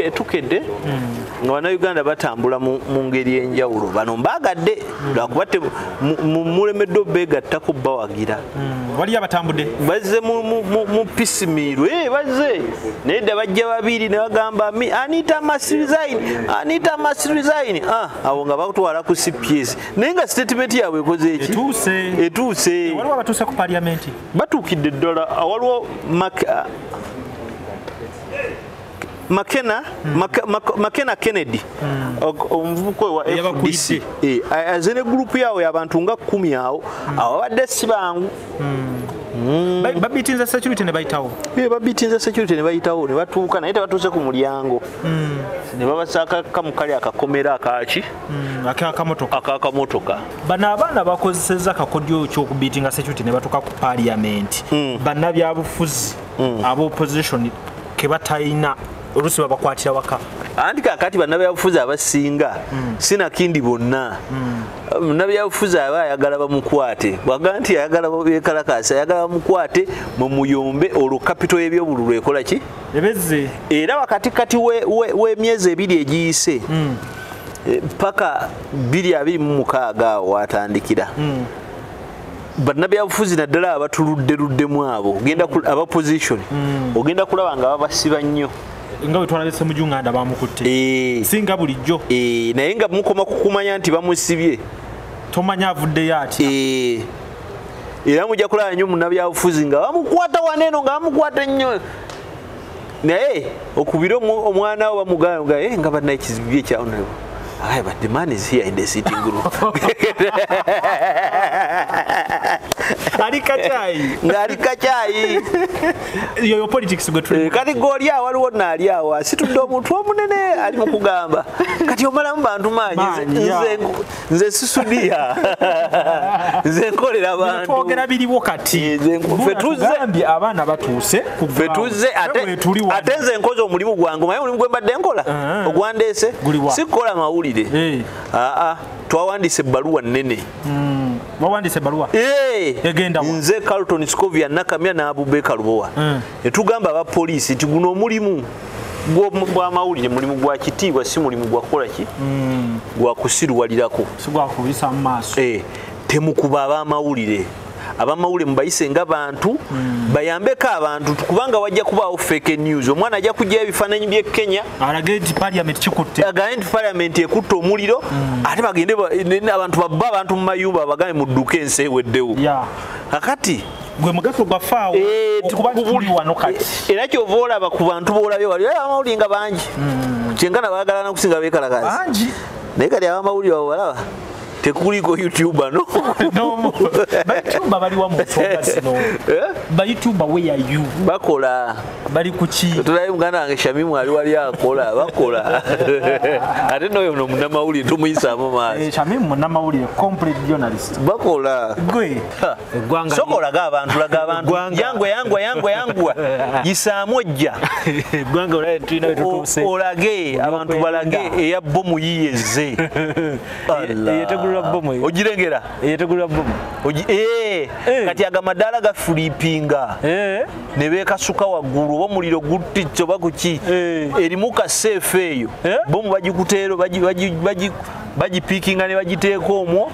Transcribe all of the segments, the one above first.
etukedde nga bannayuganda batambula mu ngeri enjawulo bano mbagadde lwakuba mulemedde obeegattako bawagira wali abatambudde bazze mu pisimiiro bazze naye dda bajja babiri ne bagamba Anita must resign awo nga batwala ku CPS naye nga statement yaabwe ekoze eki etuuse waliwo abatuuse ku parliament batuukidde ddala waliwo McKenna Kennedy omuvubuka wa FDC azene group yawo y'abantu nga 10 awo abadde sibangu babitinza security ne bayitawo babitinza security ne bayitawo ne batuuka naye tebatuuse ku mulyango ne babasaka kamukali akakomera akaki akakamotoka bano abaana bakozeseza kakodyo ky'okubitinga security ne batuuka ku parliament bannabyabufuzi ab'opposition ke batayina olusi babakwatira waka anti kakati bannabyabufuzi abasinga sinakindi bonna bannabyabufuzi ayagala bamukwate bwaga nti ayagala bekalakasa ayagala bamukwate mu muyombe olwo kapito y'ebyobululu ekola ki ebezze era wakatikati w'emyezi ebiri egiyise paka 2026 watandikira bannabyabufuzi naddala abatuludderuddemu abo ogenda aba position ogenda kulaba nga babasiba nnyo nga wetwalabese mu Uganda bamukutte singa bulijjo naye nga mukoma kukumanya nti bamusibye tomanya avuddeyo atya era mujja kulaba nnyo munnabyabufuzi nga bamukwata waneeno nga bamukwata nnyo naye okubira omwana we bamugamba nga bannaye ekizibu ekyawo but the man is here in the sitting room. Alika chai. Your politics go through. Kati golia waliwo nali awo asitudde omuntu omunene ali mu kugamba. Kati omala mbantu manyi nze sisudia. Nze nkolera abantu. Twogera biriwo kati. Fetuze abaana batuuse. Fetuze ate nze nkoze omulimu gwange. Maye omulimu gwe mbadde nkola. Ogwandeese. Sikola mawulire. Twawandise ebbaluwa nnene. Wawandise ebbaluwa? Egenda wa? Nze Carlton Scovia Nakamya n'Abubeka Lubowa. Netugamba aba poliisi nti guno omulimu gwa mawulire mulimu gwa kitiibwa si mulimu gwa kukola ki? Gwa kusiruwalirako. Si gwa kubisa mu maaso. Temukuba abamawulire. Abamawulire mubayise ng'abantu bayambeko abantu kubanga wajja kubaawo fake news omwana ajja kujja ebifaananyi by'e Kenya alagenti parliament kikutte agenti parliament ekutta omuliro ate bagende abantu babba abantu mu mayumba bagambe mudduke ensi eweddewo kakati gwe mugaso gwafaawo okuba tuli wano kati era kyova olaba ku bantu boolabye wali abamawulire nga bangi kyengana baagala nakusinga beekalakazi bangi naye kati abamawulire abo balaba tekuliko YouTuber no YouTuber bali wa musonga sino ba YouTuber where are you bakola bali kuchi tulaye muganda wange Shamimu ali wali akola bakola ate noyo no munamawuli tumuyisa maaso Shamimu munamawuli complete journalist bakola gwe gwanga sokola ga abantu yangwe yisaamu ojja gwanga olaye tulina wetutuuse olage abantu balage eya bomu yiyeze ogirengera yetegulira bomu kati agamadala ga flipinga ne beekasuka waggulu oba omuliro gutitto bakuki erimu kaseefu eyo bomu bagikuteero bagipiikinga ne bagiteeka omwo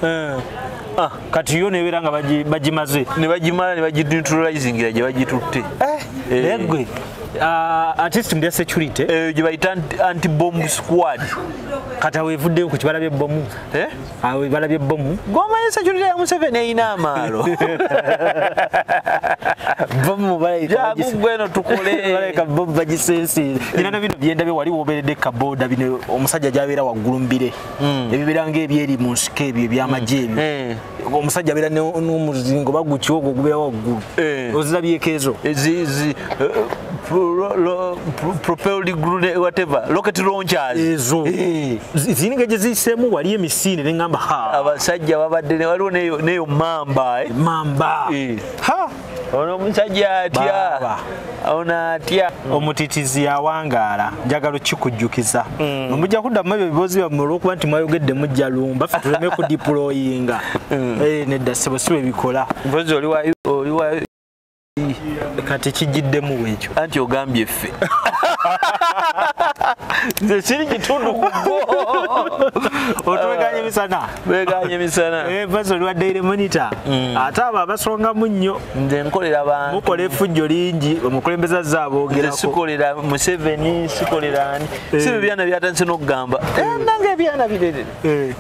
kati yo nebeera nga bagimaze ne bagimala ne bagidneutralizingira gye bagitutte egwe artist ndi security gye bayita anti-bomb squad kati awevuddeyo ku kibala by'ebbomu awebala by'ebbomu gomanyi security ya Museveni eyina amaalo bomu gweno tukole baleka bomu bagisensiire nina na bino byendabye wali woberedde kaboda bino omusajja gyabeera waggulu mbire ebibeera ng'ebyeri mu nsiko ebyo ebyamagye ebyo omusajja abeera n'omuzingo bagukyo ogwo gubeera waggulu ozirabyeko ezo propelled grenade whatever rocket launchers ezo zininga gye ziyisemu wali emisinde ne ngamba abasajja babadde ne waliwo neyo mamba ono omusajja atya ona atya omutitizi yawangaala njagala okikujjukiza omujja kuddamu ebyo ebibozi byammwe olw'okuba nti mwayogedde mujja lumba ffe tuleme ku deployinga nedda ssebo si bwe bikola mpozi oli wa kati kijiddemu ekyo anti ogambye ffe nze kiri kitundu kubo otweganye misana beganye misana bazo lwa daily monitor ate abo abasonga munnyo nze nkolera bantu mukola effujjo lingi omukulembeza zaabo ogerako sikolera Museveni sikolera ani si byana byatandise n'okugamba nange ebyana birere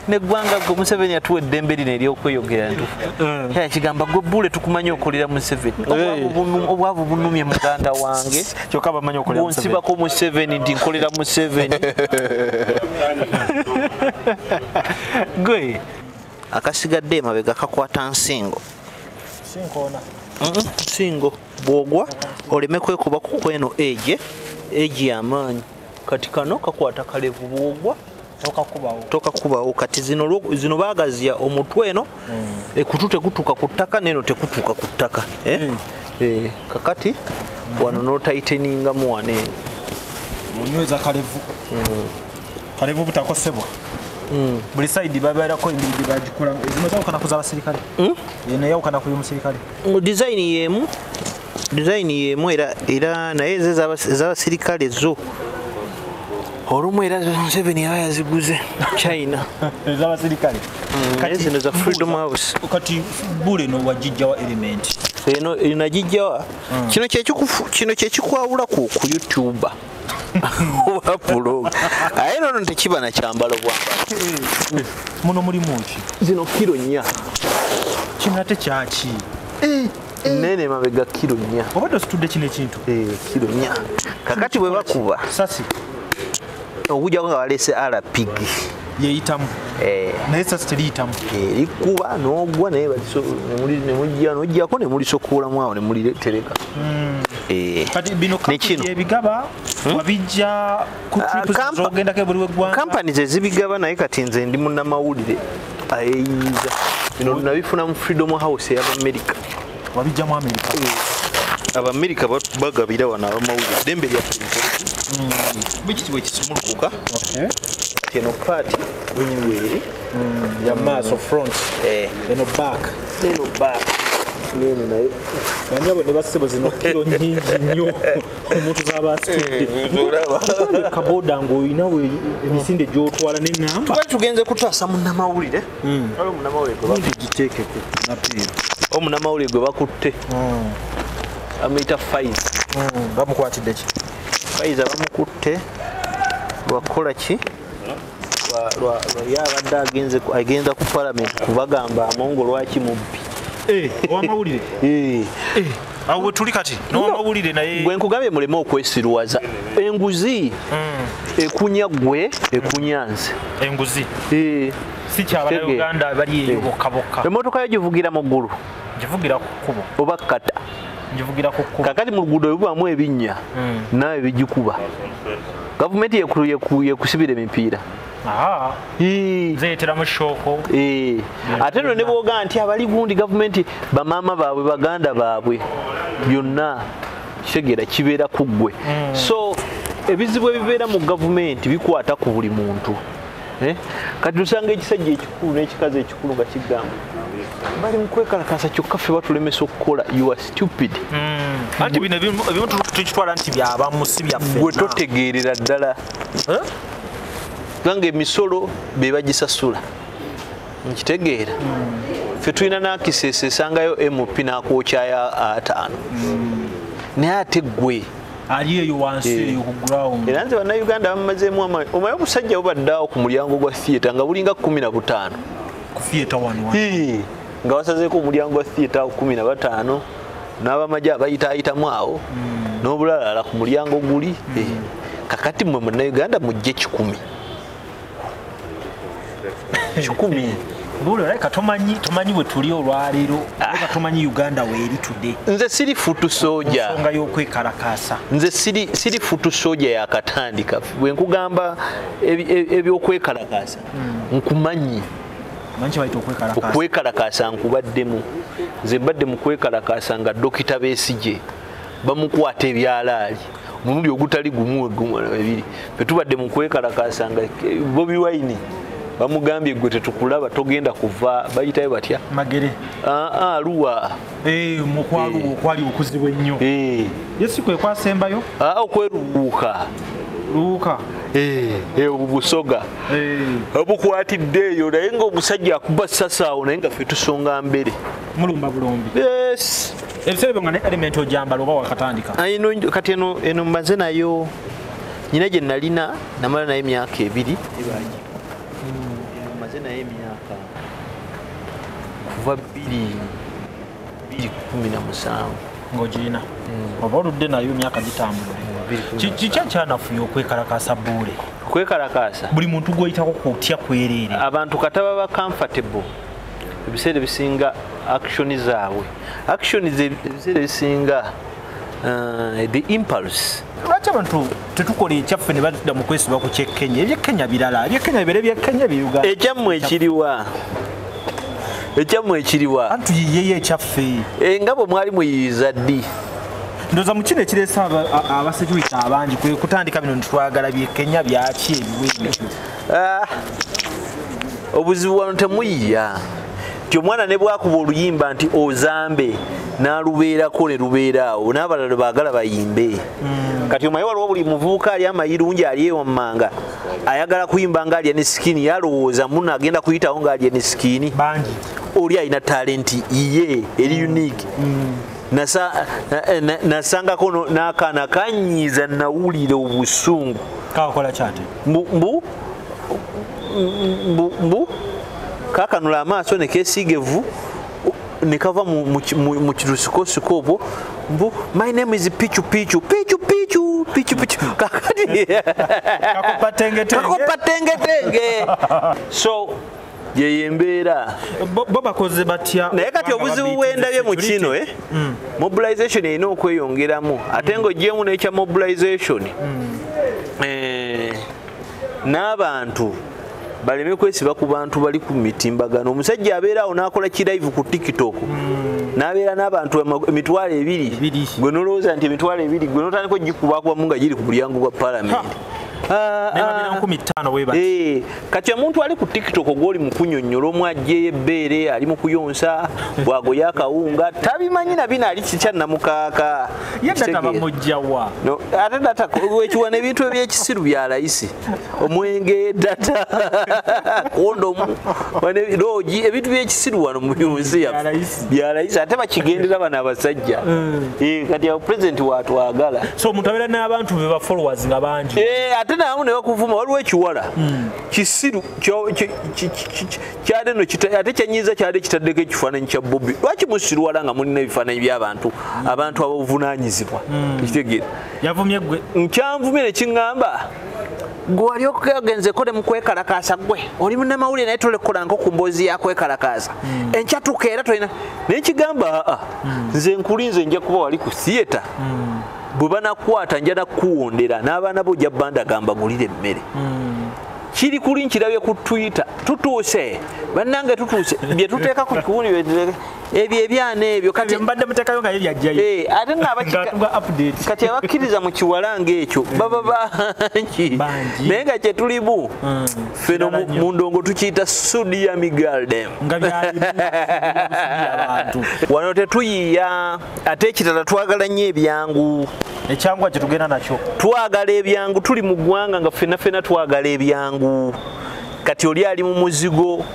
neggwanga gwe Museveni atuwa eddembe lino ery'okweyogera ntufu kigamba gwe bule tukumanya okolera Museveni obwavu bunumye muganda wange kyokka bamanyi okolera Museveni nsibako Museveni nti nkolera Museveni gwe akasigadde emabega kakwata nsingo singo bwogwa oleme kwekuba ku kweno egi y'amaanyi kati kano kakwata kalevu bwogwa tokakubawo kati zino baagazya omutwe eno ekutu tekutuuka ku ttaka neno tekutuuka ku ttaka kakati wano n'otaiteningamu wane onyweza kalevu butakosebwa buli side babeerako emibiri bagikola zino zawukana ku z'abasirikale eno yawukana ku y'omusirikale design y'emu era naye ez'abasirikale zo olumu era Museveni yaba yaziguze China ez'abasirikale zino za Freedom House kati bule no wajijjawa element eno inajijjawa kino kyekikwawula ku YouTube oba blog aye nono tekiba na kyambalo bwamba muno mulimu ki zino kilo 4 kino ate kyaki nene mabega kilo 4 obadde ositudde kino ekintu kilo 4 kakati bwe bakuba sasi okujjako nga baleese RPG yeeyitamu naye sasi teriyitamu likuba n'ogwa naye nojjako ne mulisokoolamu awo ne mulitereka kati bino ebigaba wabijja ku trips zogendako buli weggwanga companies ezibigaba naye kati nze ndi munnamawulire ayeeyiza bino nabifuna mu Freedom House ey'Abamerika wabijja mu Amerika Abamerika bagabira wano abamawulire dembe lyaffe bikitibwa ekisumulukuka eno paati wenyiweeri ya maaso front eno back nene naye banyabo ne basebo zino kilo nyingi nnyo omuntu z'abasitudde kaboda ng'oyina we emisinde gy'otwala n'ennamba tugenze kutaasa munnamawulire giteekeko napiira omunnamawulire gwe bakutte amuyita Faiz bamukwatidde ki Faiz abamukutte lwakukola ki yabadde agenza ku Parliament kubagamba amongo lwaki mubbi owamawulire awo wetuli kati n'owamawulire naye gwe nkugambye muleme okwesirwaza enguzi ekunya gwe ekunya nze enguzi si ky'Abannayuganda bali eyo bokka emmotoka yo givugira mu ggulu givugira ku kkubo oba kata givugira ku kkubo kakati mu luguudo bibamu ebinnya naawe bigikuba gavumenti yekusibira emipiira zeeteramu shooko ate no ne bwoga nti abali gundi gavumenti bamaama baabwe baganda baabwe byonna kitegeera kibeera ku ggwe so ebizibu ebibeera mu gavumenti bikwata ku buli muntu kati tusanga ekisajja ekikulu n'ekikazi ekikulu nga kigamba bali mu kwekalakasa kyokka ffe batulemesa okukola you are stupid anti bino ebimu tukitwala nti byabamu si byaffe gwe totegeerera ddala kubanga emisolo be bagisasula nkitegeera ffe tulina n'akisesa esangayo MP n'akwokyayo 5 naye ate ggwe ali eyo wansi eyo ku ground era nze bannayuganda bamazeemu amaanyi omaye omusajja bubaddeawo ku mulyango gwa theatre nga bulinga 15 ku theatre wano nga wasazeeko omulyango gwa theatre 15 n'abamagye abayitaayitamu awo n'obulalala ku mulyango guli kakati mmwe munnayuganda mujje 10 Bule like tomanyi we tuli olwaliro like tomanyi Uganda weeri tudde nze siri futu soja nsonga y'okwekalakaasa nze siri futu soja yakatandika bwe nkugamba ebyokwekalakaasa nkumanyi manchi baita okwekalakaasa nkubaddemu nze mbadde mu kwekalakaasa nga Dokita Besigye bamukwata ebyalaali omulundi ogutali gumu ebiri ffe tubadde mu kwekalakaasa nga Bobi Wine bamugambye gwe tetukulaba togenda kuva bayitayo batya magere luwa mukwalu okwali okuzibwa ennyo Yesu kwe kwasembayo okweruuka obusoga obukwatiddeeyo naye ng'omusajja akuba sasaawo naye nga ffe tusonga mbere mulumba bulombi ebiseera nga ne element ojambala oba wakatandika kati eno mbaze nayo nyina gye nalina namala naye emyaka 2 maze naye emyaka kuva 2017 ng'ogirina oba oludde nayo emyaka gitambula kiki kyanafuya okwekalakaasa buule okwekalakaasa buli muntu gw'oyitako kutya kwereere abantu kataba ba comfortable ebiseera ebisinga action zaabwe ebiseera ebisinga the impulse lwaki abantu tetukola ekyaffe ne badda mu kwesiba ku kyekkenya ebyekenya birala ebyekenya bibere byekkenya byuga ekyammwe ekiriwa antu yiyeyo ekyaffe nga bwe mwali muyiyiza ddi ndoza mu kino ekireesa abasecurity abangi kwe kutandika bino ntitwagala byekkenya byaki ebiwe obuzibu wano temuyiya ti omwana ne bwakuba oluyimba nti ozambe n'alubeerako ne lubeeraawo n'abalala baagala bayimbe kati omaye waliwo buli muvubuka ali amayirungi ali ewammanga ayagala kuyimba ng'alya ne sikini yalowooza muno agenda kuyitawo ng'alya ne sikini bangi oli alina talenti iye eri unique nasangako n'akaana kanyiiza nawulira obusungu kakola kyate mbu kakanula amaaso ne keesiiga evvu ne kava mu kirusikosiko obwo mbu my name is pichu kakati kakopa tengetenge so yeyo embeera bo bakoze batya naye kati obuzibu bwendabye mu kino mobilization erina okweyongeramu ate ng'ogyemu n'ekya mobilization n'abantu baleme kwesiba ku bantu bali ku mitimbagano omusajja abeera awo n'akola kirive ku TikTok n'abeera n'abantu emitwalo 2 gwe nolowooza nti emitwalo 2 gwe notandika ogikubakubamu nga giri ku bulyango bwa palamenti kati omuntu ali ku TikTok gw'oli mu kunnyonnyola omu aggyeyo ebbeere ali mu kuyonsa bwagoya akawunga tabimanyi na bino ali kikyannamukaaka ate data wekiwa n'ebintu ebyekisiru bya layisi omwenge data kondomu loogi ebintu byekisiru wano mu nsi yaffe bya layisi ate bakigendera bano abasajja kati awo pulezidenti waatwagala so omuntu abeera n'abantu be ba followers nga bangi ate naamu ne bakuvuma waliwo ekiwala kisiru kyade no ate kyanyiza kyade kitaddeko ekifaananyi kya Bobby lwaki musirwala nga mulina ebifaananyi by'abantu abavunaanyizibwa ekitegeera yavumye gwe nkyanvumye ne kiŋŋamba gwe wali okugenzeko ne mu kwekalakaasa gwe oli munnamawulire naye tolekolanko ku mboozi ya kwekalakaasa enkyatuka era tolina naye kigamba nze nkulinze nja kuba wali ku theatre bwe banakwata nja nakuwondera n'abaana bo ojja bandagamba gulire emmere kiri kuli nkirabye ku Twitter tutuuse bannange tutuuse bye tuteeka ku kikuuni ebyo ebyana ebyo kati mbadde muteekayo nga yebyajjayo ate kati abakkiriza mu kiwalanga ekyo baba bangi naye nga kye tulimu feno mu ndongo tukiyita Sodium Galdem wano tetuyiya ate ekitala twagala nnyo ebyangu ekyangwa kye tugenda nakyo twagala ebyangu tuli mu ggwanga nga ffenna twagala ebyangu kati oli ali mu muzigo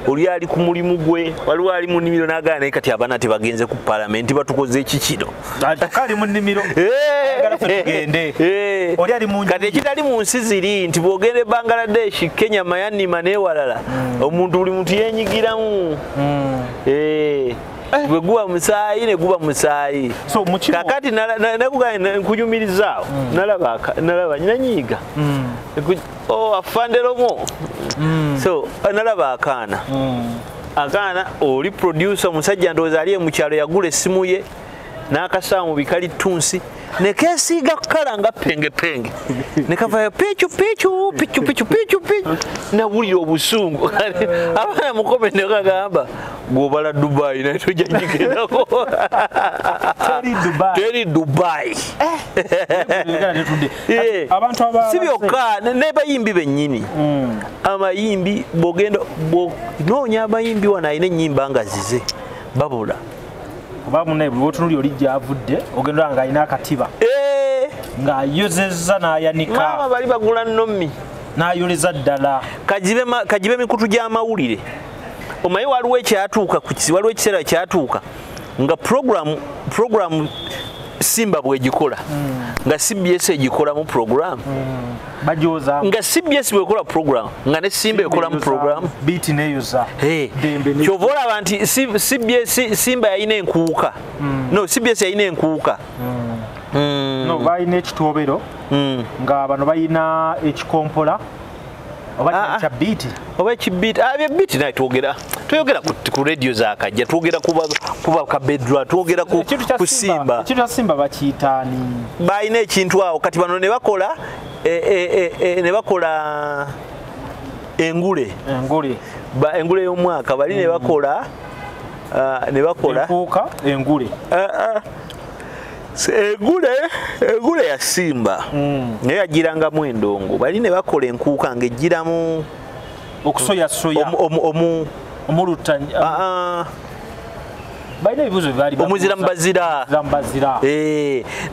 oli ali ku mulimu gwe waliwo ali mu nnimiro n'agala naye kati abaana tebagenze ku palamenti batukoze ekikiro kali mu nnimiro kati ekitali mu nsi ziri nti bw'ogenda e Bangladesh Kenya Myanmar n'ewalala omuntu buli muntu yenyigiramu bwe guba musaayi ne guba musaayi kakati nkunyumirizaawo nalaba nanyiiga afanderomo so nalaba akaana oli producer omusajja ndowooza ali mu kyalo yagula essimu ye n'akasaawa mu bikali tunsi nekeesiiga kukala nga pengepenge nekavayo pichu nawulira obusungu abaana mukome nekagamba gobala Dubai naye tojanyigerako teri Dubai abantu aba si byokka ne bayimbi bennyini amayimbi bogenda noonya amayimbi wano ayina ennyimba nga zize babula kuba munne bwotunuli oli gyavudde ogenda nga alina akatiba ng'ayozezza n'ayanika maama bali bagula nnommi n'ayoleza ddala kajibe mikutu gy'amawulire omanyi waliwo ekyatuuka waliwo ekiseera kyatuuka nga program Simba bwegikola nga CBS egikolamu program bajoza nga CBS bwekola program nga ne Simba ekolamu program beat neyoza kyovola abantu CBS Simba yayina enkuuka no CBS yayina enkuuka no bayina ekitobero nga bano bayina ekikompola oba cha beat oba ekibit abye beat naye twogera ku radio zakajja twogera kuba kabedra twogera ku Simba ekintu kya Simba bakiyitaani bayina ekintu awo kati bano ne bakola engule y'omwaka bali ne bakola enkuuka engule engule ya Simba naye yagirangamu endongo bali ne bakola enkuuka ng'egiramu okusoyasoya omulutanya bayina ebibuzo byali omuzira mbazira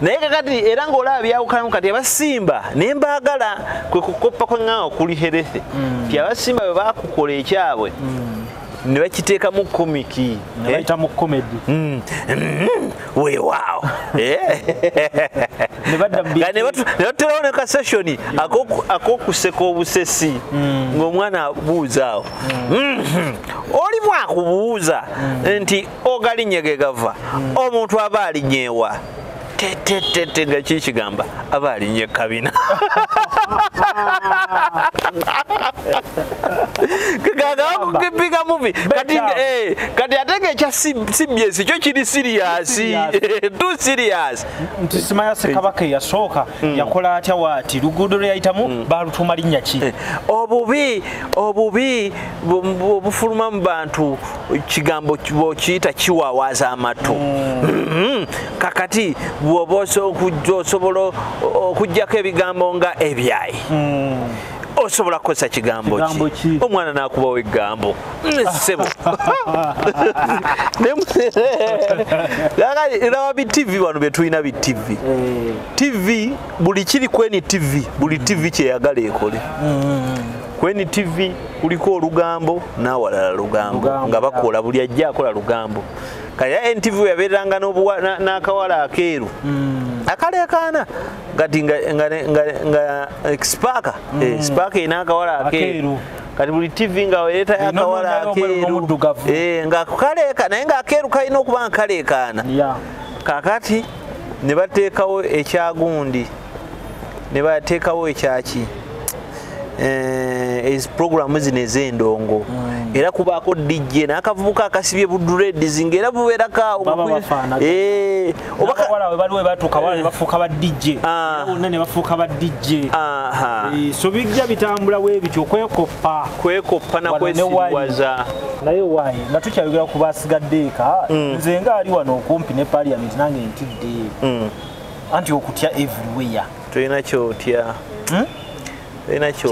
naye kakati era ng'olaba byawukanamu kati abasimba ne mbaagala kwe kukoppa kw'eŋŋawo kuli herese ti abasimba bwe baakukola ekyabwe ne bakiteekamu komiki ne bayita mu comedy weewaawo ne baterawo ne kaseshoni ak'okuseka obusesi ng'omwana abuuza awo oli mwakubuuza nti ogalinnya ge gava omuntu aba alinnyeewa tete nga kikigamba aba alinnye kabina kagakukipiga muvi kati atege ekya CBS kyo kiri serious too serious nti Simaya Ssekabaka yasooka yakola atya waati luguudo lwe yayitamu balutuma linnya ki obubi bufuluma mu bantu kigambo kiyita kiwawaaza amatu kakati bw'oba osobola okuggyako ebigambo nga ebyayi osobola kukozesa kigambo ki omwana n'akubawo egambo sebo raba bitv wano betulina bitv tv buli kiri kweni tv buli tv kyeyagala ekole kweni tv kuliko olugambo n'awalala lugambo nga bakola buli ajja akola lugambo kaya NTV yabeeranga n'akawala akeeru akaleekaana kati nga Spark ina akawala akeeru kati buli TV nga weeta akawala akeeru nga kaleeka naye nga akeeru kalina okuba nga kaleekaana kakati ne bateekawo ekyagundi ne bateekawo ekyaki program zino ez'endongo era kubaako DJ n'akavubuka akasibye buduredizi ng'era bubeerako obawala we baliwe batuuka wala ne bafuuka ba DJ bonna ne bafuuka ba DJ so bijja bitambula bwe bityo kwekoppa na kwesiriwaza naye waayi nga tukyayogera ku basigadde eka nze nga ali wano okumpi ne parliament nange ntidde anti okutya everywhere tulina kyotya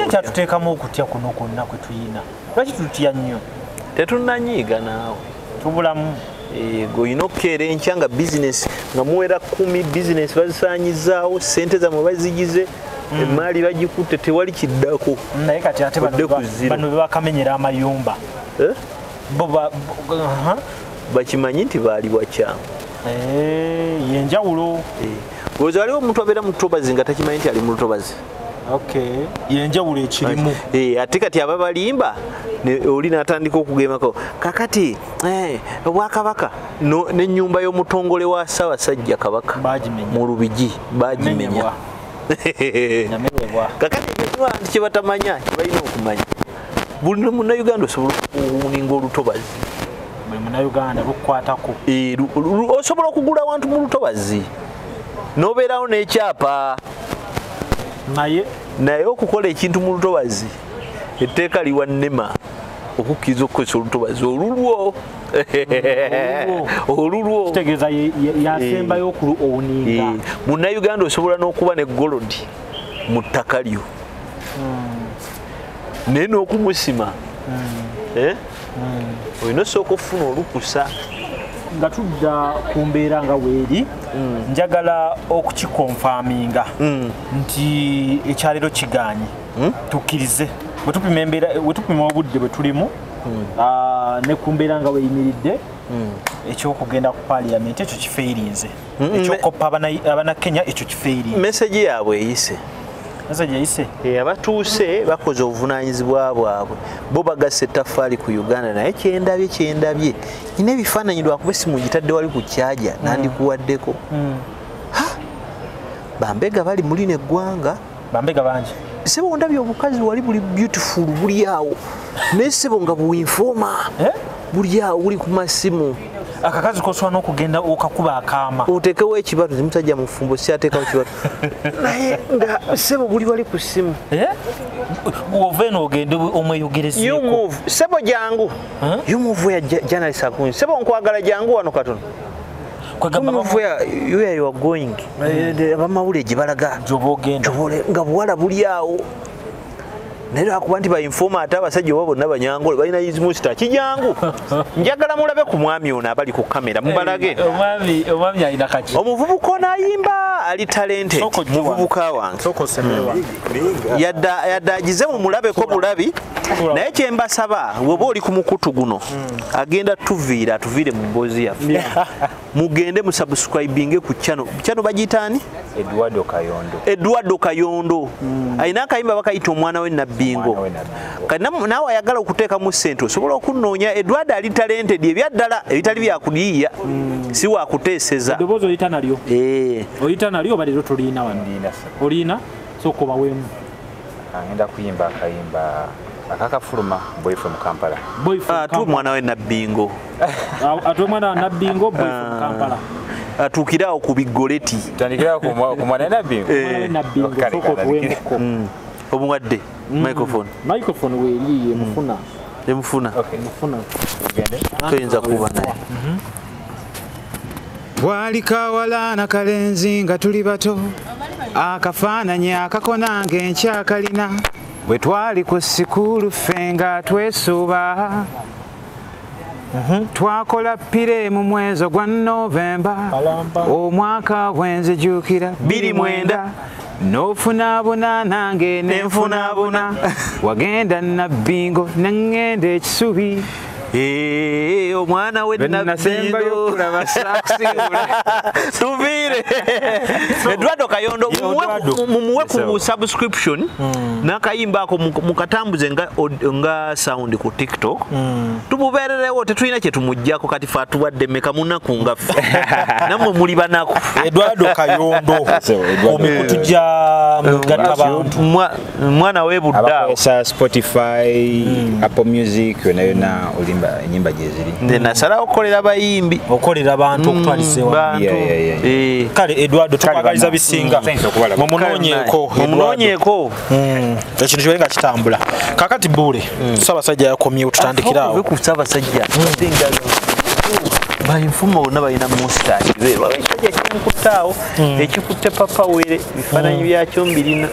kyatuteekamu okutya kuno kwonna kwe tuyina lwaki tutya nnyo tetunanyiiga naawe tubulamu olina okukeera enkya nga bizinesi nga muwera 10 bizinesi bazisaanyizaawo sente zammwe bazigize emaali bagikutte tewali kiddako naye kati ate bano bebakamenyera amayumba bakimanyi nti baali bwakyamu yenjawulo oza waliwo omuntu abeera mu lutobazi nga takimanyi nti ali mu lutobazi yenjawulo ekirimu ate kati aba balimba oli n'atandika okugemako kakati obwakabaka n'ennyumba y'omutongole wa Ssaabasajja Kabaka mu Lubigi bagimenya kakati ekyo kye batamanya balina okumanya buli munnayuganda osobola okuninga olutobazi buli munnayuganda lukukwatako osobola okugula awantu mu lutobazi n'obeerawo n'ekyapa naye okukola ekintu mu lutobazi etteeka liwa nnema okukkiriza okukozesa olutobazi olulwo olulwo kitegeeza yasembayo owuninga. Munnayuganda osobola n'okuba ne golodi mu ttaka lyo naye n'okumusima olina osooka okufuna olukusa. Nga tudda ku mbeera nga weeri njagala okukikonfaminga nti ekyaleero kigaanye tukkirize bwe tupima obudde bwe tulimu ne ku mbeera nga weyimiridde ekyokugenda ku paliamenti ekyo kifeerinze ekyokoppa abannakenya ekyo kifeerinze. Meseji yaabwe eyise abatuuse bakoze obuvunaanyizibwa bwabwe bo bagasse ettaffaali ku Uganda naye kyendabye nina ebifaananyi lwakuba essimu ngitadde wali ku kyaja nandikuwaddeko. Bambega bali muli neggwanga bambega bangi sebo ndabye obukazi wali buli beautiful buli awo naye sebo nga buinfoma buli awo buli ku masimu. Akakazi kosobola n'okugenda okakuba akaama oteekewo ekibatu zimusajja mufumbo si ateekawo kibatu naye nga sebo buli wali ku ssimu ova eno ogende omweyogerezeeko sebo jangu yumuvu ya journalist akunyi sebo nkwagala jangu wano katono where you are going abamawulire gye balaga nga buwala buli awo naye lwakuba nti bainfoma ate abasajja oba bonna banyangole balina izmusita kijangu njagala mulabe ku mwami ono abali ku kamera mubalage omwami alina kaki omuvubuka ono ayimba ali talented muvubuka wange yadda agize mumulabeko bulabi naye kyembasaba weba oli ku mukutu guno agenda atuviire mu mboozi yaffe mugende musubscribinge ku channel bagiyitaani Eduardo Kayondo ayina akayimba bakayita omwana we Nabbingo naawe ayagala okuteekamu ssente osobola okunoonya Eduardo ali talented ebyaddala ebitali byakuliyiya si wakuteeseza eddoboozi oyita nalyo balero toliina wandinda oliina sooka obawemu agenda kuyimba akayimba akakafuluma boy from Kampala ate omwana we Nabbingo ate omwana wa Nabbingo boy from Kampala atuukirawo ku bigoleti tandikirawo ku mwana Nabbingo sooka okuwemuko omuwadde microphone weeri emufuna toyinza kuba naye bwali kawalana kalenzi nga tuli bato akafaananyi akakona ng'enkyakalina bwe twali ku sikuulu ffe nga twesuuba twakola pire mu mwezi gwa Novemba omwaka wenzijukira 29 n'ofunaabuna nange nenfunaabuna wagenda Nabbingo nangenda ekisubi omwana we Nabbingo tuviire Eduardo Kayondo mumuwe ku subscription n'akayimba ako mukatambuze nga sound ku TikTok tumubeererewo tetulina kye tumuggyako kati fe atuwadde mmeka munaku nga ffe nammwe muli banaku Eduardo Kayondo omikutu gya mugattabantu mwana we budda Spotify Apple Music yona olimba enyimba gyeziri nze nasalawo okukolera bayimbi okolera abantu okutwalisa kale Eduardo tukwagaliza bisinga mumunoonyeeko ekintu kibe nga kitambula kakati Buule Ssaabasajja yakomyewo tutandikirawo ku Ssaabasajja bainfuma bonna balina mustard ekisajja kyenkuttaawo ekikutte papa were bifaananyi byakyo mbirina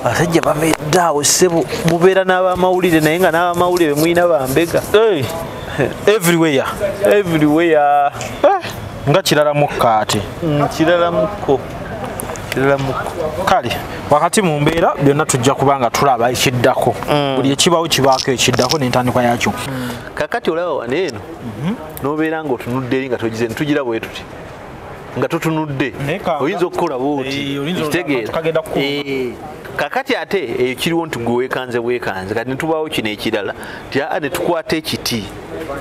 abasajja babeedde awo ssebo mubeera n'abamawulire naye nga n'abamawulire mulina bambega everywhere nga kirala mukka ate kirala mukko kale wakati mu mbeera byonna tujja kubanga tulaba ekiddako buli ekibawo kibaako ekiddako n'entandikwa yakyo kakati olaba waneeno n'obeera ng'otunudde eri nga togize netugira bwe tuti nga totunudde oyinza okukola bwoti kitegeera kakati ate eyo kiriwo nti gwe weekanze kati netubaawo kino ekirala ne tukwata ekiti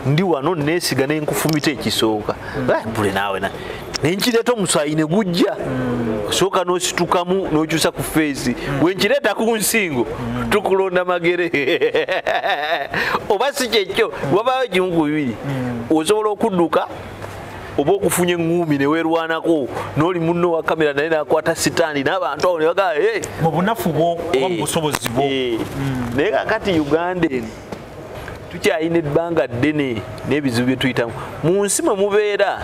ndi wano neesiga nenkufumita ekisooka Bule naawe nenkireeta omusaayi ne gujja osooka n'ositukamu n'okyusa ku feesi bwenkireeta ku nsingo tukulonda magere oba si kyekyo wabaawo kimu ku bibiri osobola okudduka oba okufunye ngumi ne werwanako n'oli munno wa kamera naye nakwata sitaani n'abantu awo ne bagaa mu bunafu bwo oba mu busobozi bwo naye kakati Uganda eno tukyayina ebbanga ddene n'ebizibu bye tuyitamu mu nsi mwe mubeera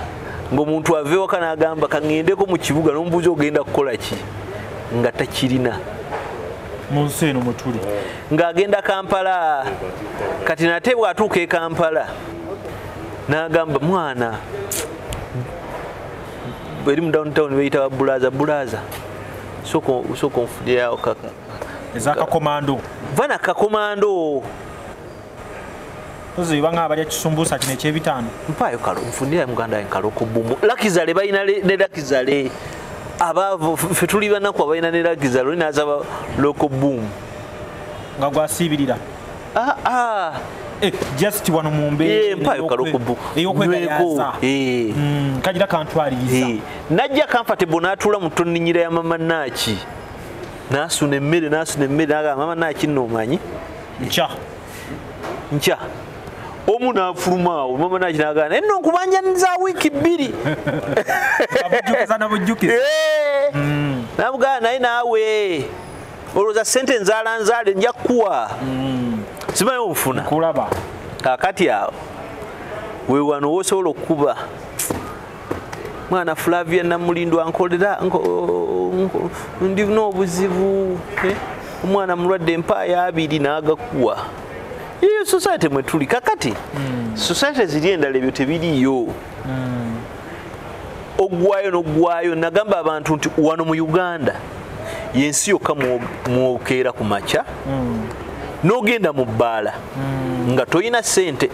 ng'omuntu ave waka n'agamba kaŋŋendeko mu kibuga n'omubuuzi ogenda kukola ki nga takirina mu nsi eno mwe tuli ng'agenda Kampala kati nate bw'atuuka e Kampala n'agamba mwana eri mu downtown beyita bulaza soko nfudirawo kaka ezakakomando vana kakomando tuzibanga abalya kisumbusa kino ekyebitaano mpayo kalo nfundira muganda enkaloko bumu lakizale bayina ne lakizale abavo fe tuli banaku abayina ne lakizale oli nazaba loko bumu nga gwasibirira just wano mumbe mpayo kaloko bumu eyokwegayaza kagira kantwaliriza najja comfortable n'atuula mu tonninyira ya mama Naaki naasuna emmere naga mama Naaki nno omanyi nkya omu n'afulumaawo mama Naaki n'agaana enno nkubanjaniza wiiki 2 namugaa naye naawe olowooza ssente nzaala nja kukuwa simanyi obufuna kulaba kaakati awo weewano woosobola okukuba mwana Flavia Namulindo ankolera ndina obuzibu omwana mulwadde empaya 2 n'agakuwa iyo society mwe tuli kakati society ziri endala ebyo tebiriyo ogwayo nagamba abantu nti wano mu Uganda yensi yokka mwokeera ku makya n'ogenda mu bbaala nga toyina ssente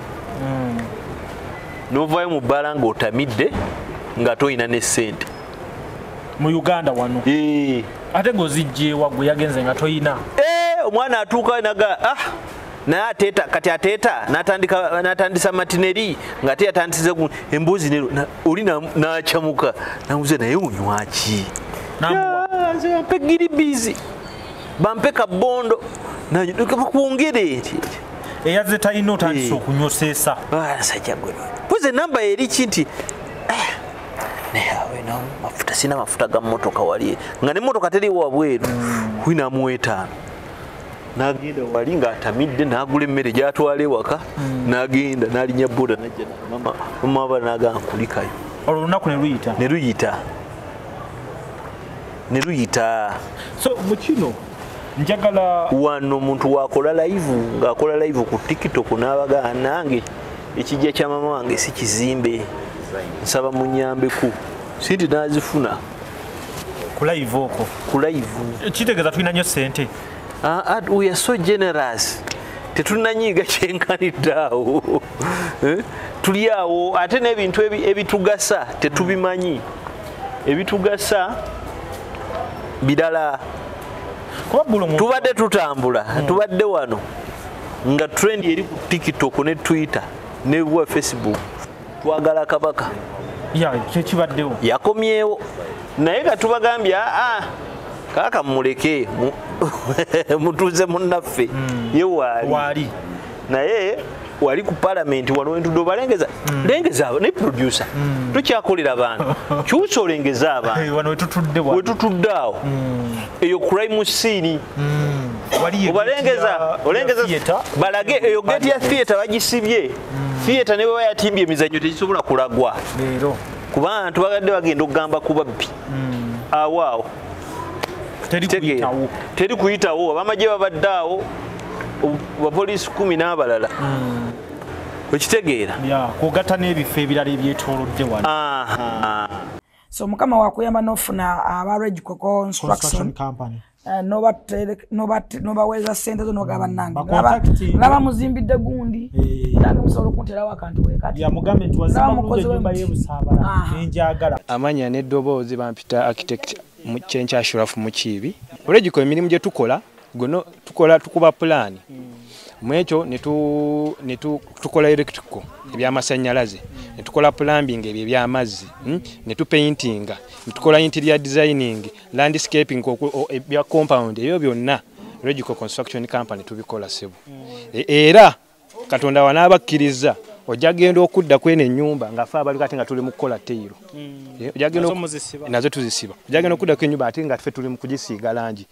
n'ovaayo mu bbaala ng'otamidde nga toyina ne ssente mu Uganda wano ate ng'ozijjeewa gwe yagenze nga toyina omwana atuuka naga naye ateeta kati ateeta n'atandisa matineri nga ate yatandisiza embuzi oli n'akyamuka namuze naye onywaki bampe giribizi bampe kabbondo bakwongere eyazze talina otandisa okunyoseesa sajja gwe poze enamba eri ki nti mafuta sina mafuta ga mmotoka wali nga nemmotoka teriwo wabweru wina mu 5 nagenda wali ng'atamidde n'agula emmere gy'atwala ewaka n'agenda n'alinya boda najja mama aba n'agamba nkulikayo olwo olunaku ne luyita so mu kino njagala wano omuntu wakola live ng'akola live ku TikTok n'abagaa nange ekijja kya mama wange si kizimbe nsaba munyambeku sinti nazifuna ku live okwo ku live kitegeeza tulina nnyo ssente we are so generous tetunanyiiga kyenkanidde awo tuli awo ate n'ebintu ebitugasa tetubimanyi ebitugasa birala tubadde tutambula tubadde wano nga trend eri ku TikTok ne Twitter ne bwa Facebook twagala kabaka kyekibaddewo yakomyewo naye katubagambye kaka muleke mutuze munnaffe ye wali naye wali ku parliament wano wentudo balengeza lengeza ne producer tukyakolera abantu kyusa olengeza abantu wano wetutudde awo eyo crime scene olengeza balage eyo gate ya theatre bagisibye theatre ne baba yatimbye emizannyo tekisobola kulagwa leero ku bantu bagadde bagenda okugamba ku babbi awaawo teri kuyitawo abamagye babadde awo bapoliisi 10 n'abalala okitegeera kugatta n'ebifo ebirala ebyetoolodde wano so mukama wakuyamba n'ofuna aba Regco Construction Company nobaweza ssente zo nogaba nange laba muzimbidde gundi nange musobola okunterawo akantu wekati yamugambe nti wazimba y'ebusaabala nenjagala amanya n'eddoboozi bampita architect Kyenkya Shurafu Mukiibi Regco emirimu gye tukola gono tukuba plan mwekyo tukola electrical ebyamasanyalaze netukola plumbing ebyo ebyamazzi netupaintinga netukola interior designing landscaping ebya compound ebyo byonna Regco Construction Company tubikola sebo era Katonda wanabakkiriza ojagenda okudda kwene ennyumba nga fe abali ate nga tuli mu kukola teyiro nazo tuzisiba ojagenda okudda kwenyumba ate nga ffe tuli mu kugisiiga langi